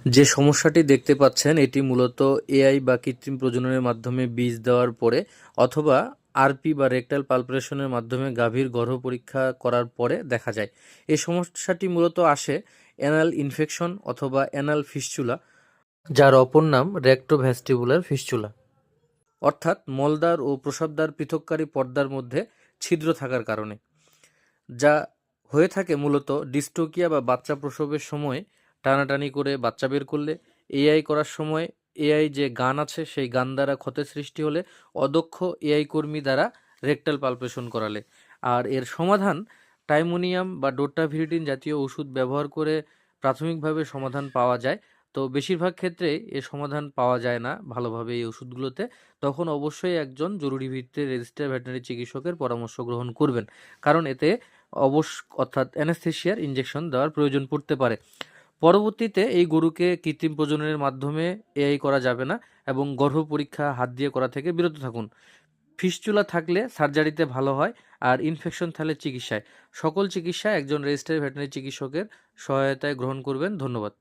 যে সমস্যাটি দেখতে পাচ্ছেন এটি মূলত এআই বা কৃত্রিম প্রজননের মাধ্যমে বীজ দেওয়ার পরে অথবা আরপি বা রেকটাল পালপেশনের মাধ্যমে গাভীর গর্ভ পরীক্ষা করার পরে দেখা যায়। এই সমস্যাটি মূলত আসে অ্যানাল ইনফেকশন অথবা অ্যানাল ফিস্চুলা, যার অপর নাম রেক্টোভেস্টিবুলার ফিস্চুলা, অর্থাৎ মলদ্বার ও প্রস্রাবদ্বার পৃথককারী পর্দার মধ্যে ছিদ্র থাকার কারণে। যা হয়ে থাকে মূলত ডিস্টোকিয়া বা বাচ্চা প্রসবের সময় টানাটানি করে বাচ্চা বের করলে, এআই করার সময় এআই যে গান আছে সেই গান দ্বারা ক্ষতের সৃষ্টি হলে, অদক্ষ এআই কর্মী দ্বারা রেকটাল পালপেশন করালে। আর এর সমাধান টাইমোনিয়াম বা ডোটাভিরিডিন জাতীয় ওষুধ ব্যবহার করে প্রাথমিকভাবে সমাধান পাওয়া যায়। তো বেশিরভাগ ক্ষেত্রে এর সমাধান পাওয়া যায় না ভালোভাবে এই ওষুধগুলোতে। তখন অবশ্যই একজন জরুরি ভিত্তিতে রেজিস্টার্ড ভেটেরিনারি চিকিৎসকের পরামর্শ গ্রহণ করবেন, কারণ এতে অর্থাৎ অ্যানেস্থেশিয়ার ইনজেকশন দেওয়ার প্রয়োজন পড়তে পারে। পরবর্তীতে এই গরুকে কৃত্রিম প্রজননের মাধ্যমে এআই করা যাবে না এবং গর্ভ পরীক্ষা হাত দিয়ে করা থেকে বিরত থাকুন। ফিস্চুলা থাকলে সার্জারিতে ভালো হয়, আর ইনফেকশন থাকলে চিকিৎসায়। সকল চিকিৎসায় একজন রেজিস্টার্ড ভেটেরিনারি চিকিৎসকের সহায়তায় গ্রহণ করবেন। ধন্যবাদ।